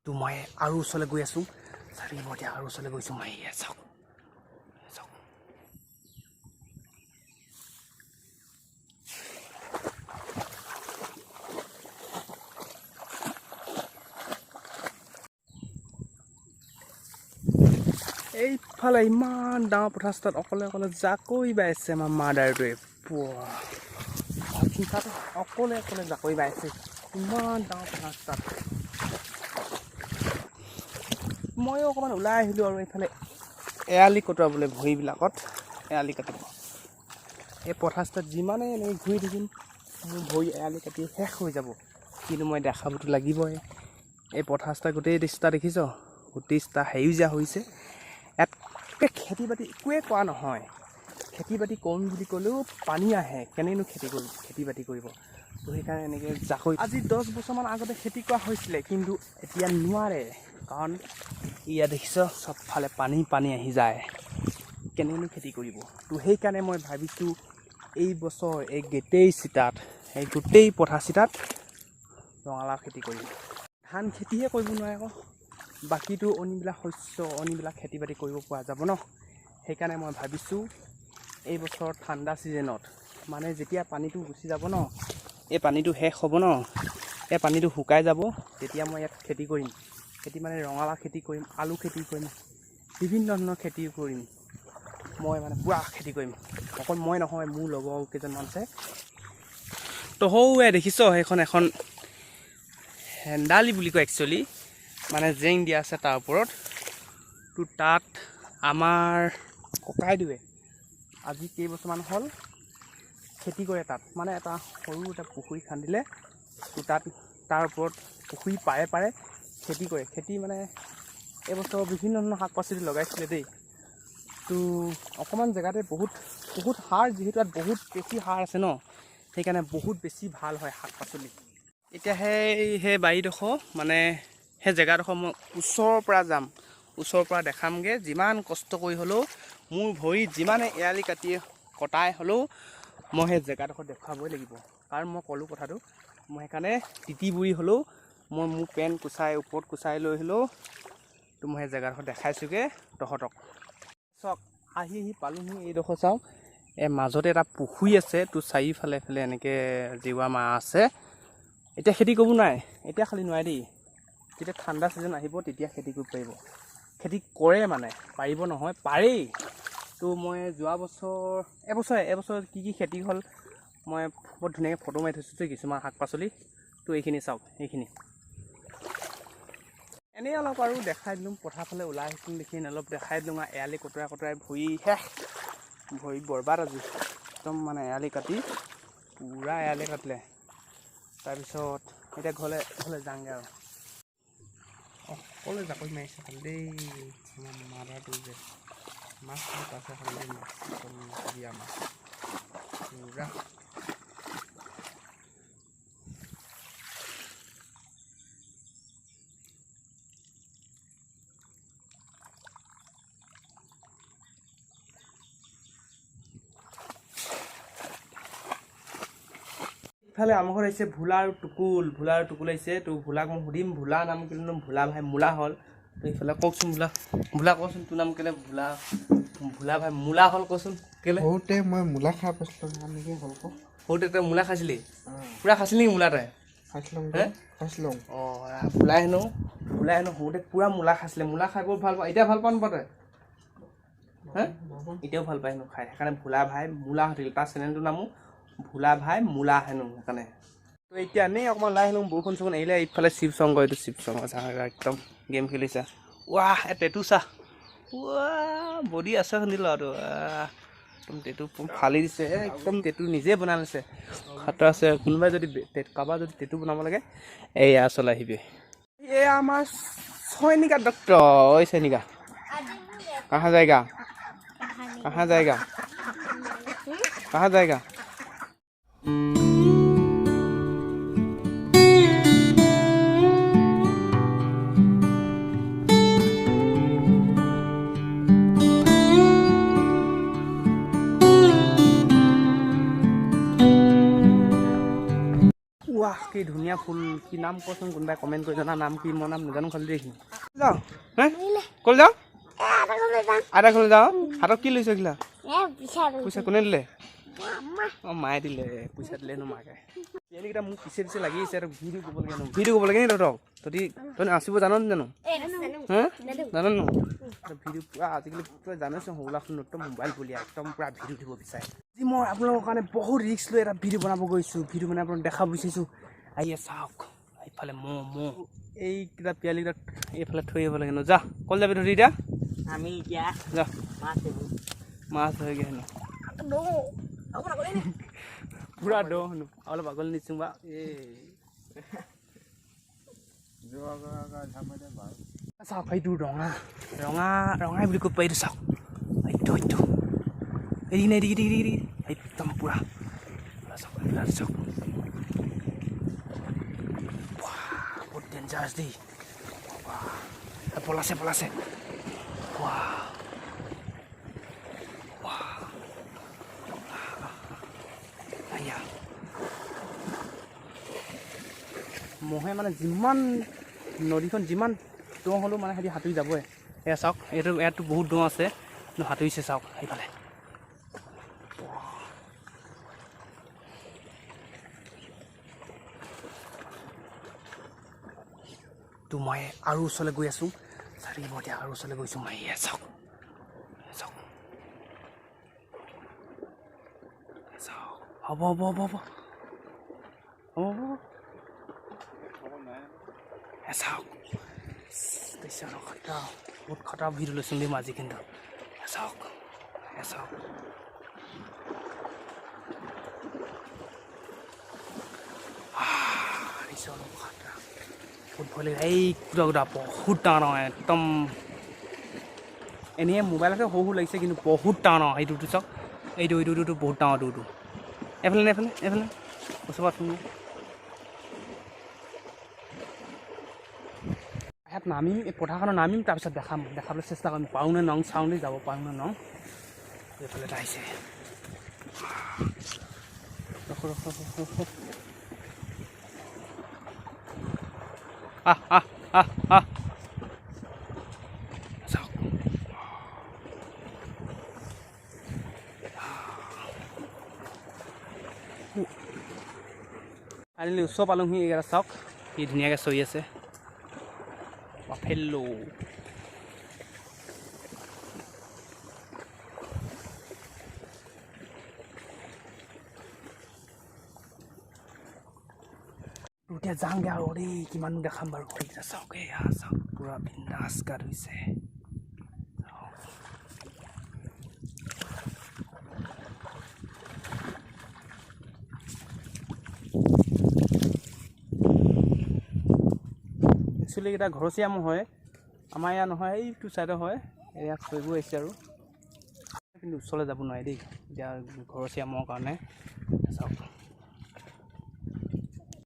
তো মই আৰু ওচৰলৈ গৈ আছোঁ চাৰি মই এতিয়া আৰু ওচৰলৈ গৈছোঁ মই চাওক চাওক এইফালে ইমান ডাঙৰ পথাৰস্থাত অকলে অকলে জাকৈ বাইছে আমাৰ মাদাৰটোৱে পোৱা চিন্তাটো অকলে অকলে জাকৈ বাইছে ইমান ডাঙৰ পথাৰস্থাত ময়ো অকণমান ওলাই আহিলোঁ আৰু এইফালে এৰালি কটোৱাবলৈ ভৰিবিলাকত এৰালি কাটিব এই পথাৰস্থাত যিমানেই এনেকৈ ঘূৰি থাকিম মোৰ ভৰি এৰালি কাটি শেষ হৈ যাব কিন্তু মই দেখাবতো লাগিবই এই পথাৰস্থাৰ গোটেই দৃষ্টা দেখিছ গোটেই দৃষ্টা সেউজীয়া হৈছে ইয়াত খেতি বাতি একোৱে কৰা নহয় খেতি বাতি কৰিম বুলি ক'লেও পানী আহে কেনেনো খেতি বাতি কৰিব তো সেইকাৰণে এনেকৈ জাকৈ আজি 10 বছৰমান আগতে খেতি কৰা হৈছিলে কিন্তু এতিয়া নোৱাৰে কাৰণ ইয়াত দেখিছ চবফালে পানী আহি যায় কেনেনো খেতি কৰিব তো সেইকাৰণে মই ভাবিছোঁ এই বছৰ এই গোটেই পথাৰ চিতাত ৰঙালাও খেতি কৰিম ধান খেতিহে কৰিব নোৱাৰে আকৌ বাকীটো অন্যবিলাক শস্য অন্যবিলাক খেতি বাতি কৰিব পৰা যাব ন সেইকাৰণে মই ভাবিছোঁ এই বছৰ ঠাণ্ডা ছিজনত মানে যেতিয়া পানীটো গুচি যাব ন এই পানীটো শেষ হ'ব ন এই পানীটো শুকাই যাব তেতিয়া মই ইয়াত খেতি কৰিম খেতি মানে ৰঙালাও খেতি কৰিম আলু খেতি কৰিম বিভিন্ন ধৰণৰ খেতি কৰিম মই মানে পুৰা খেতি কৰিম অকল মই নহয় মোৰ লগৰ কেইজনমান আছে তো সৌৱে দেখিছ সেইখন এখন হেন্দালি বুলি কয় একচুৱেলি মানে জেং দিয়া আছে তাৰ ওপৰত তো তাত আমাৰ ককাইদেৱে আজি কেইবছৰমান হ'ল খেতি কৰে তাত মানে এটা সৰু এটা পুখুৰী খান্দিলে তো তাত তাৰ ওপৰত পুখুৰী পাৰে খেতি কৰে খেতি মানে এইবছৰ বিভিন্ন ধৰণৰ শাক পাচলি লগাইছিলে দেই তো অকণমান জেগাতে বহুত সাৰ যিহেতু ইয়াত বহুত বেছি সাৰ আছে ন সেইকাৰণে বহুত বেছি ভাল হয় শাক পাচলি এতিয়া সেই বাৰীডোখৰ মানে সেই জেগাডোখৰ মই ওচৰৰ পৰা যাম ওচৰৰ পৰা দেখামগৈ যিমান কষ্ট কৰি হ'লেও মোৰ ভৰিত যিমানে এৰালি কটাই হ'লেও মই সেই জেগাডোখৰ দেখুৱাবই লাগিব কাৰণ মই ক'লোঁ কথাটো মই সেইকাৰণে তিতি বুৰি হ'লেও মই মোৰ পেণ্ট ওপৰত কুচাই লৈ হ'লেও তো মই সেই জেগাডোখৰ দেখাইছোঁগৈ তহঁতক চাওক আহি পালোহি এইডোখৰ চাওক এই মাজতে এটা পুখুৰী আছে তো চাৰিওফালে এনেকৈ জেওৰা মাৰা আছে এতিয়া খেতি কৰিব নোৱাৰে এতিয়া খালি নোৱাৰে দেই যেতিয়া ঠাণ্ডা ছিজন আহিব তেতিয়া খেতি কৰিব পাৰিব খেতি কৰে মানে পাৰিব নহয় পাৰেই তো মই যোৱা এবছৰ কি খেতি হ'ল মই বৰ ধুনীয়াকৈ ফটো মাৰি থৈছোঁ যে কিছুমান শাক পাচলি তো এইখিনি চাওক এইখিনি এনেই অলপ আৰু দেখাই দিলোঁ পথাৰ ফালে ওলাই আহিছোঁ দেখি অলপ দেখাই দিলোঁ এৰালি কটোৱাই ভৰি বৰবাদ আজি একদম মানে এৰালি কাটি পূৰা এৰালি কাটিলে তাৰপিছত এতিয়া ঘৰলৈ যাওঁগৈ আৰু অকলে জাকৈ মাৰিছে খালি দেই আমাৰ মাদাৰটো যে মাছ পাইছে খালি দেই মাছ দিয়া মাছ পূৰা ইফালে আমাৰ ঘৰত আহিছে ভোলা আৰু টুকুল আহিছে তো ভোলাক মই সুধিম ভোলা নাম কেলে ভোলা ভাই মূলা হ'ল তো ইফালে কওকচোন ভোলা কচোন তোৰ নাম কেলে ভোলা ভাই মূলা হ'ল কচোন কেলে সৰুতে মই মূলা খাই পাইছিলোঁ সৰুতে তই মূলা খাইছিলি পূৰা খাইছিলি নেকি মূলা তই খাইছিলোঁ অঁ ভোলাই হেনো সৰুতে পূৰা মূলা খাইছিলে মূলা খাই বৰ ভাল পাওঁ এতিয়া ভাল পাওঁ নাপাওঁ তই এতিয়াও ভাল পায় হেনো খাই সেইকাৰণে ভোলা ভাই মূলা হৈছিল তাৰ চেনেলটোৰ নামো ভোলা ভাই মূলা হেনো সেইকাৰণে তো এতিয়া এনেই অকণমান ওলাই আহিলোঁ বৰষুণ চৰষুণ আহিলে এইফালে শিৱচংগ এইটো শিৱচংগ একদম গেম খেলিছা ৱাহ টেটু চা বডি আছে শুনি ল'ৰাটো একদম টেটু ফালি দিছে একদম টেটু নিজে বনাই লৈছে খাতৰ আছে কোনোবাই যদি কাৰোবাৰ যদি টেটু বনাব লাগে এয়া চলাই আহিবি এয়া আমাৰ চয়নিকা ডক্টৰ ঐ চয়নিকা কাহা যায়গা ৱাহ ৱাহ কি ধুনীয়া ফুল কি নাম কচোন কোনোবাই কমেণ্ট কৰি জানা নাম কি মই নাম নাজানো খালি দেখিম যাওঁ হে ক'লৈ যাওঁ আইতা ঘৰলৈ যাওঁ হাতত কি লৈছে এইগিলা পইচা কোনে দিলে অঁ মায়ে দিলে পইচা দিলে নো মাকে পিয়ালিকেইটা মোক পিছে পিছে লাগি আছে আৰু ভিডিঅ' ক'ব লাগে ন ভিডিঅ' ক'ব লাগে নি তহঁতক তহঁতি নাচিব জানো জানো হা জানো ন ভিডিঅ' পূৰা আজিকালি তই জানোচোন সৰুলাখন নতুন মোবাইল বুলি একদম পূৰা ভিডিঅ' দিব বিচাৰে আজি মই আপোনালোকৰ কাৰণে বহুত ৰিস্ক লৈ এটা ভিডিঅ' বনাব গৈছোঁ ভিডিঅ' বনাই আপোনাক দেখাব বিচাৰিছোঁ আহিয়ে চাওক এইফালে ম'হ এইকেইটা পিয়ালিকেইটা এইফালে থৈ আহিব লাগে ন যা ক'লৈ যাবি ধৰি এতিয়া আমি এতিয়া যা মাছ মাছ ধৰিগে হেনো পুৰা দ হেনো অলপ আগলৈ নিচোঁ বা চাওক সেইটো ৰঙাই বুলি ক'ব পাৰিটো চাওক সেইটো এৰি নাই এৰি একদম পুৰা চাওক বহুত ডেঞ্জাৰাছ দেই পলাছে মহে মানে যিমান নদীখন যিমান দ হ'লেও মানে সিহঁতি সাঁতুৰি যাবই এয়া চাওক ইয়াতো বহুত দ আছে সাঁতুৰিছে চাওক সেইফালে তো মই আৰু ওচৰলৈ গৈ আছোঁ চাৰি এতিয়া আৰু ওচৰলৈ গৈছোঁ মই এয়া চাওক হ'ব চাওক বহুত খতৰা ভিডিঅ' লৈছোঁ দেই মই আজি কিন্তু চাওক বহুত ভয় লাগে এই কুটা বহুত টান হয় একদম এনেই মোবাইলতে সৰু লাগিছে কিন্তু বহুত টান হয় সেইটোতো চাওক এইটো বহুত টান এইটো এইফালে ওচৰত ইয়াত নামিম এই পথাৰখনত নামিম তাৰপিছত দেখাবলৈ চেষ্টা কৰিম পাৰোঁ নে নং চাওঁ নে যাব পাৰোঁ নে নং এইফালে এটা আহিছে আহ চাওক আনিলি ওচৰ পালোঁহি এইকেইটা চাওক কি ধুনীয়াকৈ চৰি আছে বাফেল্লো এতিয়া যাওঁগৈ আৰু দেই কিমান দেখাম বাৰু ঘৰকেইটা চাওক এয়া চাওক পূৰা বিন্দাছ গা ধুইছে একচুৱেলি এইকেইটা ঘৰচীয়া ম'হ হয় আমাৰ ইয়াত নহয় এইটো ছাইডৰ হয় ইয়াত চৰিব আহিছে আৰু কিন্তু ওচৰলৈ যাব নোৱাৰি দেই এতিয়া ঘৰচীয়া ম'হৰ কাৰণে